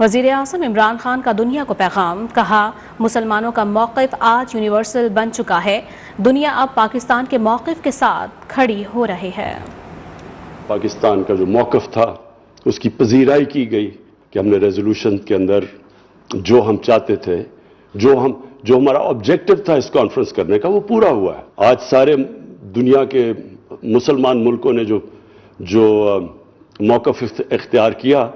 وزیر اعظم عمران خان کا دنیا کو پیغام، کہا مسلمانوں کا موقف آج یونیورسل بن چکا ہے، دنیا اب پاکستان کے موقف کے ساتھ کھڑی ہو رہی ہے۔ پاکستان کا جو موقف تھا اس کی پذیرائی کی گئی کہ ہم نے ریزولوشن کے اندر جو ہم چاہتے تھے، جو ہمارا آبجیکٹو تھا اس کانفرنس کرنے کا، وہ پورا ہوا ہے۔ آج سارے دنیا کے مسلمان ملکوں نے جو موقف اختیار کیا،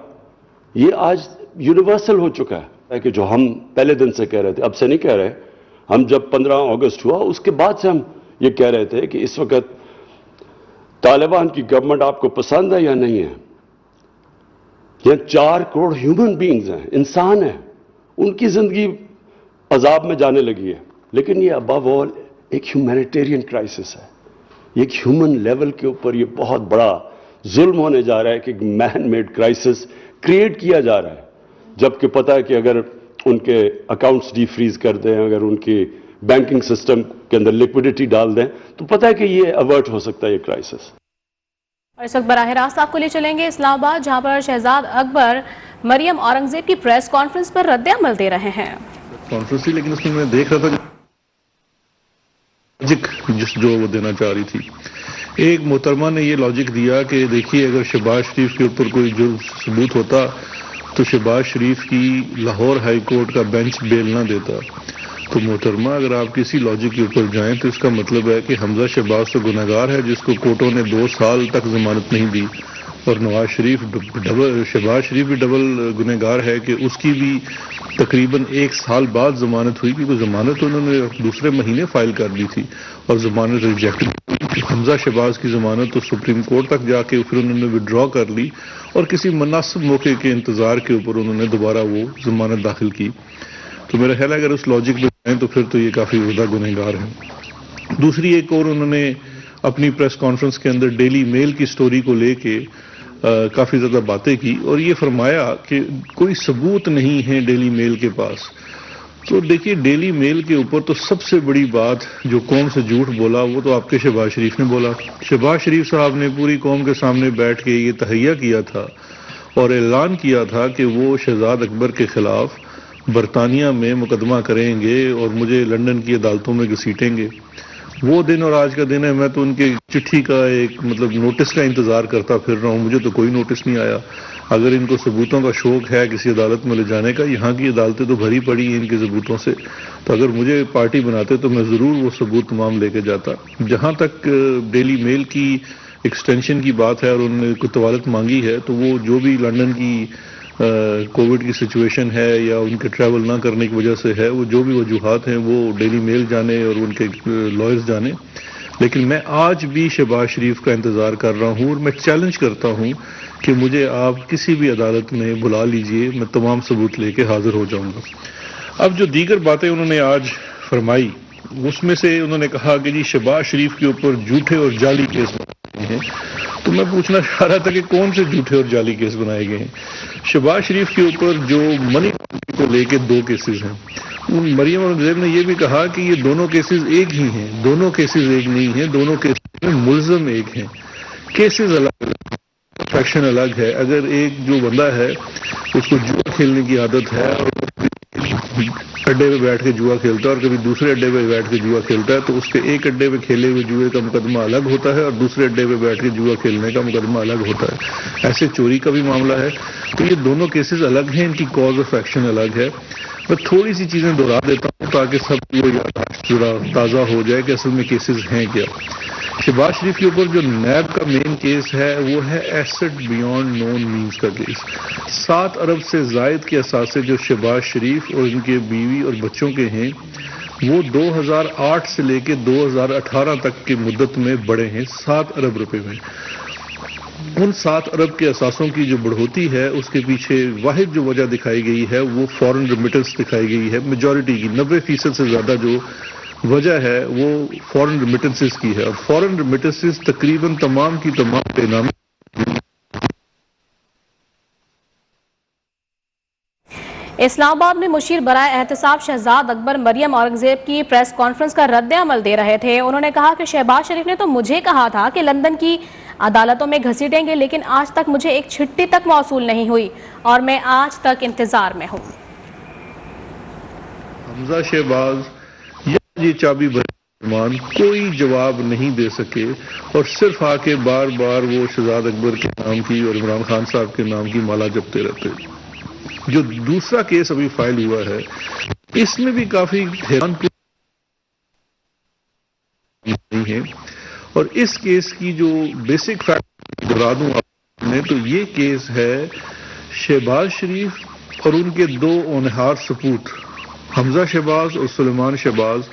یہ آج یونیورسل ہو چکا ہے کہ جو ہم پہلے دن سے کہہ رہے تھے، اب سے نہیں کہہ رہے، ہم جب 15 اگست ہوا اس کے بعد سے ہم یہ کہہ رہے تھے کہ اس وقت طالبان کی گورنمنٹ آپ کو پسند ہے یا نہیں ہے۔ یہ 4 کروڑ ہیومن بینگز ہیں، انسان ہیں، ان کی زندگی عذاب میں جانے لگی ہے، لیکن یہ ابو آل ایک ہیومینیٹیرین کرائسس ہے۔ یہ ایک ہیومن لیول کے اوپر یہ بہت بڑا ظلم ہونے جا رہا ہے کہ مین میڈ کرائسس کریٹ کیا جا رہا ہے، جبکہ پتہ ہے کہ اگر ان کے اکاؤنٹس ڈی فریز کر دیں، اگر ان کی بینکنگ سسٹم کے اندر لیکوڈیٹی ڈال دیں تو پتہ ہے کہ یہ اوارٹ ہو سکتا ہے یہ کرائسس۔ اور اس وقت براہ راست آپ کو لے چلیں گے اسلام آباد، جہاں پر شہزاد اکبر مریم اورنگزیب کی پریس کانفرنس پر رد عمل دے رہے ہیں۔ کانفرنس تھی، لیکن اس میں دیکھ رہا تھا لاجک جو وہ دینا چاہ رہی تھی۔ ایک محترمہ نے یہ لاجک دیا کہ دیکھیے اگر شہباز شریف کے اوپر کوئی جرم ثبوت ہوتا تو شہباز شریف کی لاہور ہائی کورٹ کا بینچ بیل نہ دیتا۔ تو محترمہ اگر آپ کسی لاجک کے اوپر جائیں تو اس کا مطلب ہے کہ حمزہ شہباز تو گنہگار ہے جس کو کورٹوں نے 2 سال تک ضمانت نہیں دی، اور شہباز شریف بھی ڈبل گنہگار ہے کہ اس کی بھی تقریباً 1 سال بعد ضمانت ہوئی، کیونکہ ضمانت انہوں نے دوسرے مہینے فائل کر دی تھی اور ضمانت ریجیکٹ ہوئی۔ حمزہ شہباز کی ضمانت تو سپریم کورٹ تک جا کے پھر انہوں نے وڈرا کر لی اور کسی مناسب موقع کے انتظار کے اوپر انہوں نے دوبارہ وہ ضمانت داخل کی۔ تو میرا خیال ہے اگر اس لاجک پہ جائیں تو پھر تو یہ کافی زیادہ گنہگار ہیں۔ دوسری ایک اور انہوں نے اپنی پریس کانفرنس کے اندر ڈیلی میل کی سٹوری کو لے کے کافی زیادہ باتیں کی اور یہ فرمایا کہ کوئی ثبوت نہیں ہے ڈیلی میل کے پاس۔ تو دیکھیے ڈیلی میل کے اوپر تو سب سے بڑی بات جو قوم سے جھوٹ بولا وہ تو آپ کے شہباز شریف نے بولا۔ شہباز شریف صاحب نے پوری قوم کے سامنے بیٹھ کے یہ تہیہ کیا تھا اور اعلان کیا تھا کہ وہ شہزاد اکبر کے خلاف برطانیہ میں مقدمہ کریں گے اور مجھے لندن کی عدالتوں میں گھسیٹیں گے۔ وہ دن اور آج کا دن ہے، میں تو ان کی چٹھی کا ایک نوٹس کا انتظار کرتا پھر رہا ہوں، مجھے تو کوئی نوٹس نہیں آیا۔ اگر ان کو ثبوتوں کا شوق ہے کسی عدالت میں لے جانے کا، یہاں کی عدالتیں تو بھری پڑی ہیں ان کے ثبوتوں سے، تو اگر مجھے پارٹی بناتے تو میں ضرور وہ ثبوت تمام لے کے جاتا۔ جہاں تک ڈیلی میل کی ایکسٹینشن کی بات ہے اور انہوں نے کوئی طوالت مانگی ہے تو وہ جو بھی لندن کی کووڈ کی سچویشن ہے یا ان کے ٹریول نہ کرنے کی وجہ سے ہے، وہ جو بھی وجوہات ہیں وہ ڈیلی میل جانے اور ان کے لائرز جانے، لیکن میں آج بھی شہباز شریف کا انتظار کر رہا ہوں اور میں چیلنج کرتا ہوں کہ مجھے آپ کسی بھی عدالت میں بلا لیجئے، میں تمام ثبوت لے کے حاضر ہو جاؤں گا۔ اب جو دیگر باتیں انہوں نے آج فرمائی اس میں سے انہوں نے کہا کہ جی شہباز شریف کے اوپر جھوٹے اور جعلی کیس بنائے گئے ہیں۔ تو میں پوچھنا چاہ رہا تھا کہ کون سے جھوٹے اور جعلی کیس بنائے گئے ہیں؟ شہباز شریف کے اوپر جو منی کو لے کے 2 کیسز ہیں، مریم اورنگزیب نے یہ بھی کہا کہ یہ دونوں کیسز ایک ہی ہیں، دونوں کیسز ایک نہیں ہیں، دونوں کیسز میں ملزم ایک ہیں، کیسز الگ فیکشن الگ ہے۔ اگر ایک جو بندہ ہے اس کو جوا کھیلنے کی عادت ہے اور اڈے پہ بیٹھ کے جوا کھیلتا ہے اور کبھی دوسرے اڈے پہ بیٹھ کے جوا کھیلتا ہے تو اس کے ایک اڈے پہ کھیلے ہوئے جوئے کا مقدمہ الگ ہوتا ہے اور دوسرے اڈے پہ بیٹھ کے جوا کھیلنے کا مقدمہ الگ ہوتا ہے۔ ایسے چوری کا بھی معاملہ ہے، تو یہ دونوں کیسز الگ ہیں، ان کی کاز آف ایکشن الگ ہے۔ میں تھوڑی سی چیزیں دہرا دیتا ہوں تاکہ سب کو یادداشت تازہ ہو جائے کہ اصل میں کیسز ہیں کیا۔ شہباز شریف کے اوپر جو نیب کا مین کیس ہے وہ ہے ایسٹ بیونڈ نون مینز کا کیس۔ 7 ارب سے زائد کے اثاثے جو شہباز شریف اور ان کے بیوی اور بچوں کے ہیں وہ 2008 سے لے کے 2018 تک کی مدت میں بڑھے ہیں 7 ارب روپے میں۔ ان 7 ارب کے اثاثوں کی جو بڑھوتی ہے اس کے پیچھے واحد جو وجہ دکھائی گئی ہے وہ فورن ریمیٹنس دکھائی گئی ہے، میجورٹی کی 90% سے زیادہ جو وجہ ہے وہ فورن ریمیٹنسز کی ہے، اور فورن ریمیٹنسز تقریباً تمام کی تمام بے نامی۔ اسلام آباد میں مشیر برائے احتساب شہزاد اکبر مریم اورنگزیب کی پریس کانفرنس کا رد عمل دے رہے تھے۔ انہوں نے کہا کہ شہباز شریف نے تو مجھے کہا تھا کہ لندن کی عدالتوں میں گھسیٹیں گے، لیکن آج تک مجھے ایک چھٹی تک موصول نہیں ہوئی اور میں آج تک انتظار میں ہوں۔ حمزہ شہباز یہ چابی برمان کوئی جواب نہیں دے سکے اور صرف آ کے بار بار وہ شہزاد اکبر کے نام کی اور عمران خان صاحب کے نام کی مالا جپتے رہتے۔ جو دوسرا کیس ابھی فائل ہوا ہے اس میں بھی کافی حیران نہیں ہے، اور اس کیس کی جو بیسک فیکٹ بتا دوں آپ نے تو یہ کیس ہے شہباز شریف اور ان کے دو ہونہار سپوت حمزہ شہباز اور سلیمان شہباز،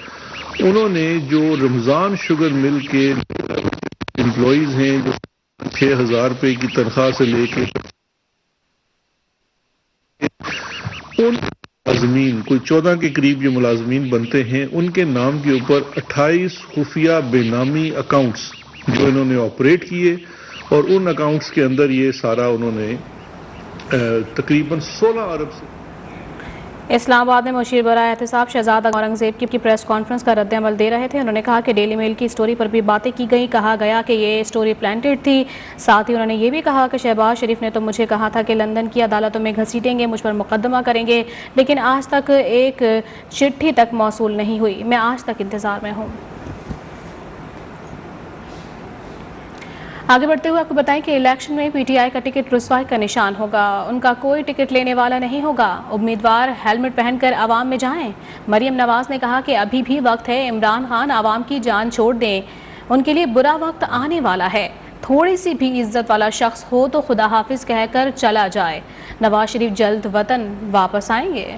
انہوں نے جو رمضان شوگر مل کے امپلائیز ہیں جو 6,000 روپے کی تنخواہ سے لے کے ان ملازمین کوئی 14 کے قریب جو ملازمین بنتے ہیں ان کے نام کے اوپر 28 خفیہ بے نامی اکاؤنٹس جو انہوں نے آپریٹ کیے، اور ان اکاؤنٹس کے اندر یہ سارا انہوں نے تقریباً 16 ارب سے اسلام آباد میں مشیر برائے احتساب شہزادہ اورنگزیب کی پریس کانفرنس کا رد عمل دے رہے تھے۔ انہوں نے کہا کہ ڈیلی میل کی سٹوری پر بھی باتیں کی گئی، کہا گیا کہ یہ سٹوری پلانٹڈ تھی۔ ساتھ ہی انہوں نے یہ بھی کہا کہ شہباز شریف نے تو مجھے کہا تھا کہ لندن کی عدالتوں میں گھسیٹیں گے، مجھ پر مقدمہ کریں گے، لیکن آج تک ایک چٹھی تک موصول نہیں ہوئی، میں آج تک انتظار میں ہوں۔ آگے بڑھتے ہوئے آپ کو بتائیں کہ الیکشن میں پی ٹی آئی کا ٹکٹ رسوائی کا نشان ہوگا، ان کا کوئی ٹکٹ لینے والا نہیں ہوگا، امیدوار ہیلمٹ پہن کر عوام میں جائیں۔ مریم نواز نے کہا کہ ابھی بھی وقت ہے، عمران خان عوام کی جان چھوڑ دیں، ان کے لیے برا وقت آنے والا ہے، تھوڑی سی بھی عزت والا شخص ہو تو خدا حافظ کہہ کر چلا جائے، نواز شریف جلد وطن واپس آئیں گے۔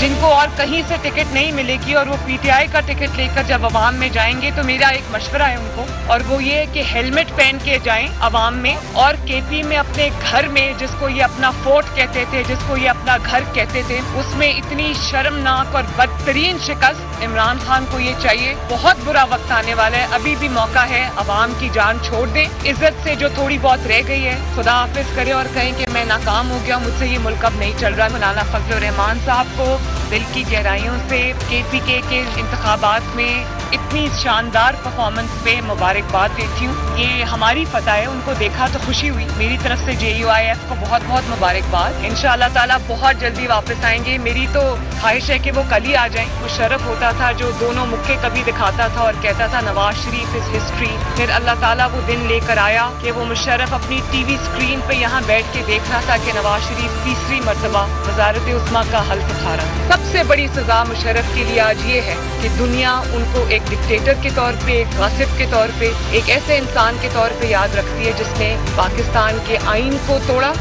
جن کو اور کہیں سے ٹکٹ نہیں ملے گی اور وہ پی ٹی آئی کا ٹکٹ لے کر جب عوام میں جائیں گے تو میرا ایک مشورہ ہے ان کو، اور وہ یہ ہے کہ ہیلمٹ پہن کے جائیں عوام میں، اور کے پی میں اپنے گھر میں جس کو یہ اپنا فورٹ کہتے تھے، جس کو یہ اپنا گھر کہتے تھے، اس میں اتنی شرمناک اور بدترین شکست عمران خان کو یہ چاہیے۔ بہت برا وقت آنے والا ہے، ابھی بھی موقع ہے، عوام کی جان چھوڑ دیں، عزت سے جو تھوڑی بہت رہ گئی ہے خدا حافظ کرے اور کہیں کہ میں ناکام ہو گیا، مجھ سے یہ ملک اب نہیں چل رہا۔ مولانا فضل الرحمان صاحب کو دل کی گہرائیوں سے کے پی کے انتخابات میں اتنی شاندار پرفارمنس پہ مبارکباد دیتی ہوں۔ یہ ہماری فتح ہے، ان کو دیکھا تو خوشی ہوئی، میری طرف سے جے یو آئی ایف کو بہت بہت مبارکباد۔ انشاءاللہ تعالیٰ بہت جلدی واپس آئیں گے، میری تو خواہش ہے کہ وہ کل ہی آ جائیں۔ مشرف ہوتا تھا جو دونوں مکے کبھی دکھاتا تھا اور کہتا تھا نواز شریف از ہسٹری، پھر اللہ تعالیٰ وہ دن لے کر آیا کہ وہ مشرف اپنی ٹی وی اسکرین پہ یہاں بیٹھ کے دیکھ رہا تھا کہ نواز شریف تیسری مرتبہ وزارت عظمیٰ کا حلف اٹھا رہا ہے۔ سب سے بڑی سزا مشرف کے لیے آج یہ ہے کہ دنیا ان کو ایک ڈکٹیٹر کے طور پہ، ایک غاصب کے طور پہ، ایک ایسے انسان کے طور پہ یاد رکھتی ہے جس نے پاکستان کے آئین کو توڑا۔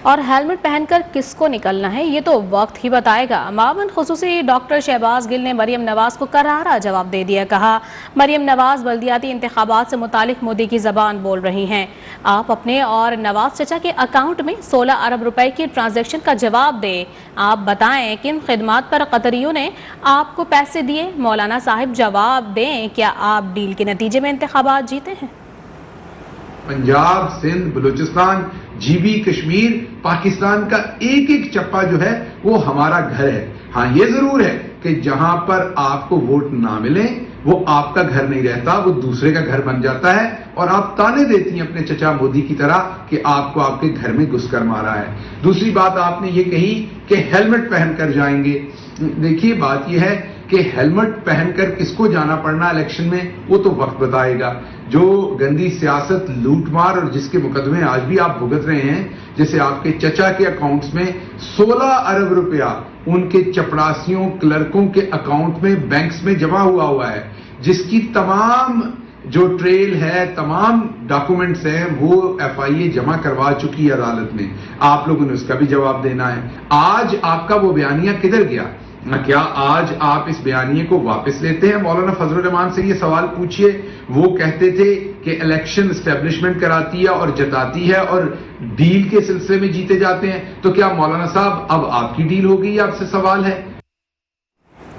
اور ہیلمٹ پہن کر کس کو نکلنا ہے یہ تو وقت ہی بتائے گا۔ معاون خصوصی ڈاکٹر شہباز گل نے مریم نواز کو کرارا جواب دے دیا، کہا مریم نواز بلدیاتی انتخابات سے متعلق مودی کی زبان بول رہی ہیں، آپ اپنے اور نواز چچا کے اکاؤنٹ میں 16 ارب روپے کی ٹرانزیکشن کا جواب دیں، آپ بتائیں کن خدمات پر قطریوں نے آپ کو پیسے دیے، مولانا صاحب جواب دیں، کیا آپ ڈیل کے نتیجے میں انتخابات جیتے ہیں؟ پنجاب، سندھ، بلوچستان، جی بی کشمیر، پاکستان کا ایک ایک چپا جو ہے وہ ہمارا گھر ہے۔ ہاں یہ ضرور ہے کہ جہاں پر آپ کو ووٹ نہ ملیں وہ آپ کا گھر نہیں رہتا، وہ دوسرے کا گھر بن جاتا ہے، اور آپ تانے دیتی ہیں اپنے چچا مودی کی طرح کہ آپ کو آپ کے گھر میں گھس کر مارا ہے۔ دوسری بات آپ نے یہ کہی کہ ہیلمٹ پہن کر جائیں گے۔ دیکھیے بات یہ ہے کہ ہیلمٹ پہن کر کس کو جانا پڑنا الیکشن میں وہ تو وقت بتائے گا۔ جو گندی سیاست، لوٹ مار اور جس کے مقدمے آج بھی آپ بھگت رہے ہیں، جیسے آپ کے چچا کے اکاؤنٹس میں 16 ارب روپیہ ان کے چپڑاسیوں، کلرکوں کے اکاؤنٹ میں بینکس میں جمع ہوا ہے، جس کی تمام جو ٹریل ہے، تمام ڈاکومنٹس ہیں، وہ ایف آئی اے جمع کروا چکی ہے عدالت میں۔ آپ لوگوں نے اس کا بھی جواب دینا ہے۔ آج آپ کا وہ بیانیہ کدھر گیا؟ کیا آج آپ اس بیانیے کو واپس لیتے ہیں؟ مولانا فضل الرحمان سے یہ سوال پوچھئے، وہ کہتے تھے کہ الیکشن اسٹیبلشمنٹ کراتی ہے اور جتاتی ہے اور ڈیل کے سلسلے میں جیتے جاتے ہیں، تو کیا مولانا صاحب اب آپ کی ڈیل ہو گئی؟ آپ سے سوال ہے۔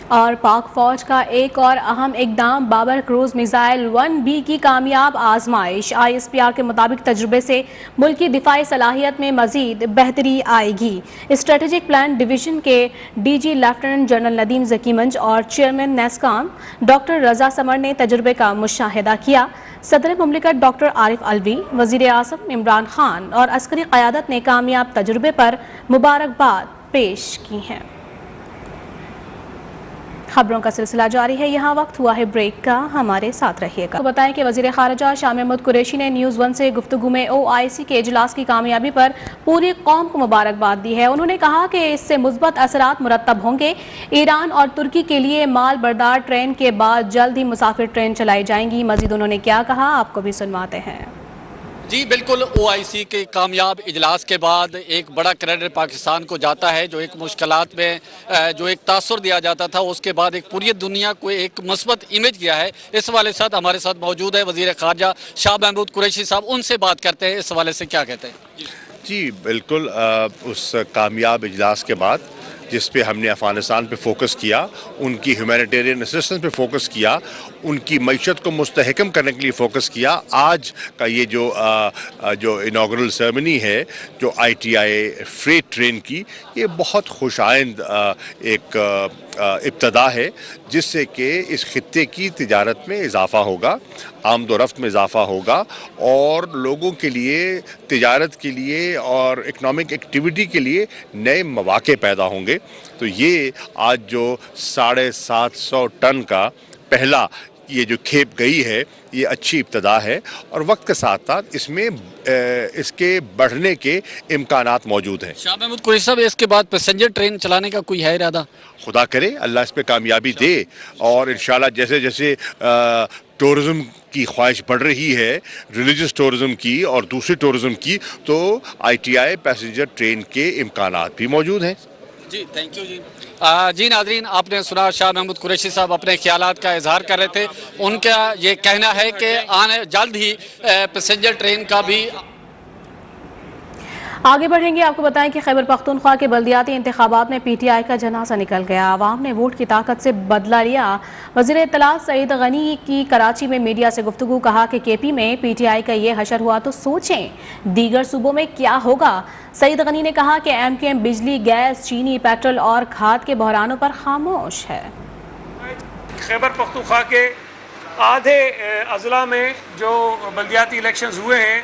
اور پاک فوج کا ایک اور اہم اقدام بابر کروز میزائل 1B کی کامیاب آزمائش. ISPR کے مطابق تجربے سے ملک کی دفاعی صلاحیت میں مزید بہتری آئے گی. اسٹریٹجک پلان ڈویژن کے DG لیفٹیننٹ جنرل ندیم ذکی منج اور چیئرمین نیسکام ڈاکٹر رضا سمر نے تجربے کا مشاہدہ کیا. صدر مملکت ڈاکٹر عارف الوی، وزیر اعظم عمران خان اور عسکری قیادت نے کامیاب تجربے پر مبارکباد پیش کی ہے. خبروں کا سلسلہ جاری ہے، یہاں وقت ہوا ہے بریک کا، ہمارے ساتھ رہیے گا. بتائیں کہ وزیر خارجہ شاہ محمود قریشی نے نیوز 1 سے گفتگو میں OIC کے اجلاس کی کامیابی پر پوری قوم کو مبارکباد دی ہے. انہوں نے کہا کہ اس سے مثبت اثرات مرتب ہوں گے. ایران اور ترکی کے لیے مال بردار ٹرین کے بعد جلد ہی مسافر ٹرین چلائی جائیں گی. مزید انہوں نے کیا کہا، آپ کو بھی سنواتے ہیں. جی بالکل، OIC کے کامیاب اجلاس کے بعد ایک بڑا کریڈٹ پاکستان کو جاتا ہے. جو ایک مشکلات میں جو ایک تاثر دیا جاتا تھا، اس کے بعد ایک پوری دنیا کو ایک مثبت امیج گیا ہے. اس حوالے سے ہمارے ساتھ موجود ہے وزیر خارجہ شاہ محمود قریشی صاحب. ان سے بات کرتے ہیں، اس حوالے سے کیا کہتے ہیں. جی بالکل، اس کامیاب اجلاس کے بعد جس پہ ہم نے افغانستان پہ فوکس کیا، ان کی ہیومینیٹیرین اسسٹنس پہ فوکس کیا، ان کی معیشت کو مستحکم کرنے کے لیے فوکس کیا. آج کا یہ جو انوگرل سیرمنی ہے جو ITI فریٹ ٹرین کی، یہ بہت خوش آئند ایک ابتدا ہے، جس سے کہ اس خطے کی تجارت میں اضافہ ہوگا، آمد و رفت میں اضافہ ہوگا، اور لوگوں کے لیے تجارت کے لیے اور اکنامک ایکٹیویٹی کے لیے نئے مواقع پیدا ہوں گے. تو یہ آج جو 750 ٹن کا پہلا یہ جو کھیپ گئی ہے، یہ اچھی ابتدا ہے، اور وقت کے ساتھ ساتھ اس میں اس کے بڑھنے کے امکانات موجود ہیں. شاہ محمود قریشی صاحب، اس کے بعد پیسنجر ٹرین چلانے کا کوئی ہے ارادہ؟ خدا کرے اللہ اس پہ کامیابی دے، اور انشاءاللہ جیسے جیسے ٹورزم کی خواہش بڑھ رہی ہے، ریلیجس ٹورزم کی اور دوسری ٹورزم کی، تو ITI پیسنجر ٹرین کے امکانات بھی موجود ہیں. جی تھینک یو. جی ناظرین، آپ نے سنا شاہ محمود قریشی صاحب اپنے خیالات کا اظہار کر رہے تھے. ان کا یہ کہنا ہے کہ آنے جلد ہی پیسنجر ٹرین کا بھی. آگے بڑھیں گے. آپ کو بتائیں کہ خیبر پختونخوا کے بلدیاتی انتخابات میں PTI کا جنازہ نکل گیا. عوام نے ووٹ کی طاقت سے بدلہ لیا. وزیر اطلاعات سعید غنی کی کراچی میں میڈیا سے گفتگو. کہا کہ KP میں PTI کا یہ حشر ہوا تو سوچیں دیگر صوبوں میں کیا ہوگا. سعید غنی نے کہا کہ MKM بجلی، گیس، چینی، پیٹرول اور کھاد کے بحرانوں پر خاموش ہے. خیبر پختونخوا کے آدھے اضلاع میں جو بلدیاتی الیکشنز ہوئے ہیں،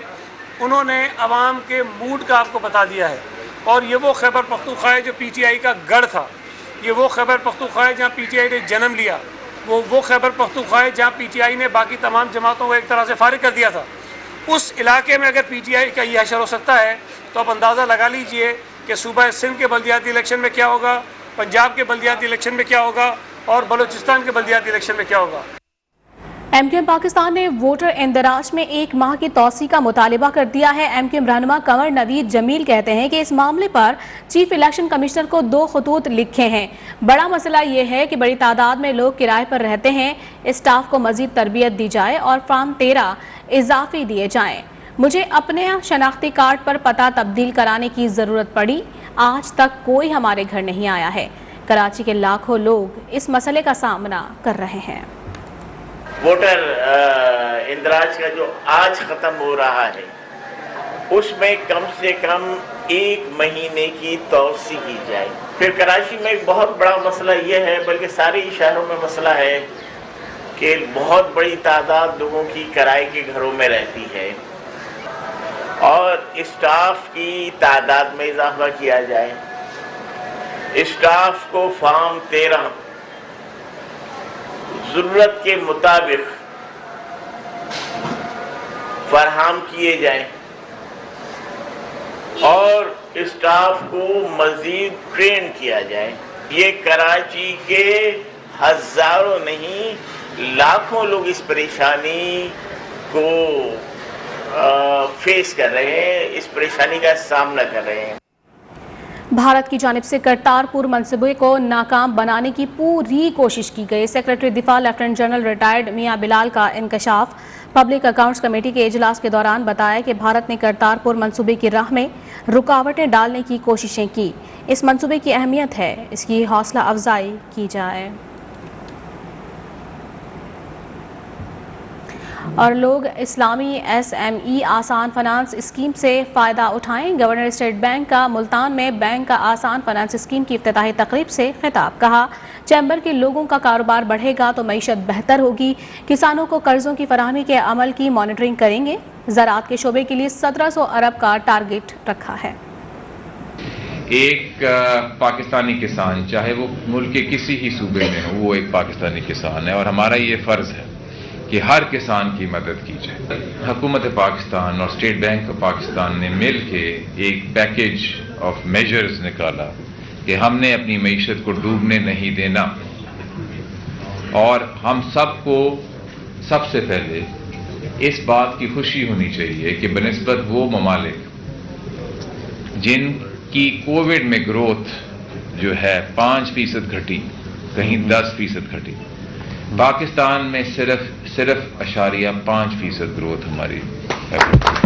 انہوں نے عوام کے موڈ کا آپ کو بتا دیا ہے. اور یہ وہ خیبر پختونخوا ہے جو PTI کا گڑھ تھا. یہ وہ خیبر پختونخوا ہے جہاں PTI نے جنم لیا. وہ خیبر پختونخوا ہے جہاں PTI نے باقی تمام جماعتوں کو ایک طرح سے فارغ کر دیا تھا. اس علاقے میں اگر PTI کا یہ حشر ہو سکتا ہے تو آپ اندازہ لگا لیجئے کہ صوبہ سندھ کے بلدیاتی الیکشن میں کیا ہوگا، پنجاب کے بلدیاتی الیکشن میں کیا ہوگا، اور بلوچستان کے بلدیاتی الیکشن میں کیا ہوگا. MKM پاکستان نے ووٹر اندراج میں 1 ماہ کی توسیع کا مطالبہ کر دیا ہے. MKM رہنما قمر نوید جمیل کہتے ہیں کہ اس معاملے پر چیف الیکشن کمشنر کو 2 خطوط لکھے ہیں. بڑا مسئلہ یہ ہے کہ بڑی تعداد میں لوگ کرائے پر رہتے ہیں. اسٹاف کو مزید تربیت دی جائے اور فارم 13 اضافی دیے جائیں. مجھے اپنے شناختی کارڈ پر پتہ تبدیل کرانے کی ضرورت پڑی. آج تک کوئی ہمارے گھر نہیں آیا ہے. کراچی کے لاکھوں لوگ اس مسئلے کا سامنا کر رہے ہیں. ووٹر اندراج کا جو آج ختم ہو رہا ہے، اس میں کم سے کم 1 مہینے کی توسیع کی جائے. پھر کراچی میں ایک بہت بڑا مسئلہ یہ ہے، بلکہ سارے شہروں میں مسئلہ ہے، کہ بہت بڑی تعداد لوگوں کی کرائے کے گھروں میں رہتی ہے، اور اسٹاف کی تعداد میں اضافہ کیا جائے. اسٹاف کو فارم 13 ضرورت کے مطابق فراہم کیے جائیں، اور اسٹاف کو مزید ٹرین کیا جائے. یہ کراچی کے ہزاروں نہیں لاکھوں لوگ اس پریشانی کو فیس کر رہے ہیں، اس پریشانی کا سامنا کر رہے ہیں. بھارت کی جانب سے کرتارپور منصوبے کو ناکام بنانے کی پوری کوشش کی گئی. سیکرٹری دفاع لیفٹیننٹ جنرل ریٹائرڈ میاں بلال کا انکشاف پبلک اکاؤنٹس کمیٹی کے اجلاس کے دوران بتایا کہ بھارت نے کرتارپور منصوبے کی راہ میں رکاوٹیں ڈالنے کی کوششیں کی. اس منصوبے کی اہمیت ہے، اس کی حوصلہ افزائی کی جائے. اور لوگ اسلامی SME آسان فنانس اسکیم سے فائدہ اٹھائیں۔ گورنر اسٹیٹ بینک کا ملتان میں بینک کا آسان فنانس اسکیم کی افتتاحی تقریب سے خطاب۔ کہا چیمبر کے لوگوں کا کاروبار بڑھے گا تو معیشت بہتر ہوگی۔ کسانوں کو قرضوں کی فراہمی کے عمل کی مانیٹرنگ کریں گے۔ زراعت کے شعبے کے لیے 1700 ارب کا ٹارگٹ رکھا ہے۔ ایک پاکستانی کسان چاہے وہ ملک کے کسی ہی صوبے میں ہو، وہ ایک پاکستانی کسان ہے اور ہمارا یہ فرض ہے کہ ہر کسان کی مدد کی جائے۔ حکومت پاکستان اور اسٹیٹ بینک آف پاکستان نے مل کے ایک پیکیج آف میجرز نکالا کہ ہم نے اپنی معیشت کو ڈوبنے نہیں دینا، اور ہم سب کو سب سے پہلے اس بات کی خوشی ہونی چاہیے کہ بنسبت وہ ممالک جن کی کووڈ میں گروتھ جو ہے 5% گھٹی، کہیں 10% گھٹی، پاکستان میں صرف 0.5% گروتھ ہماری ہے۔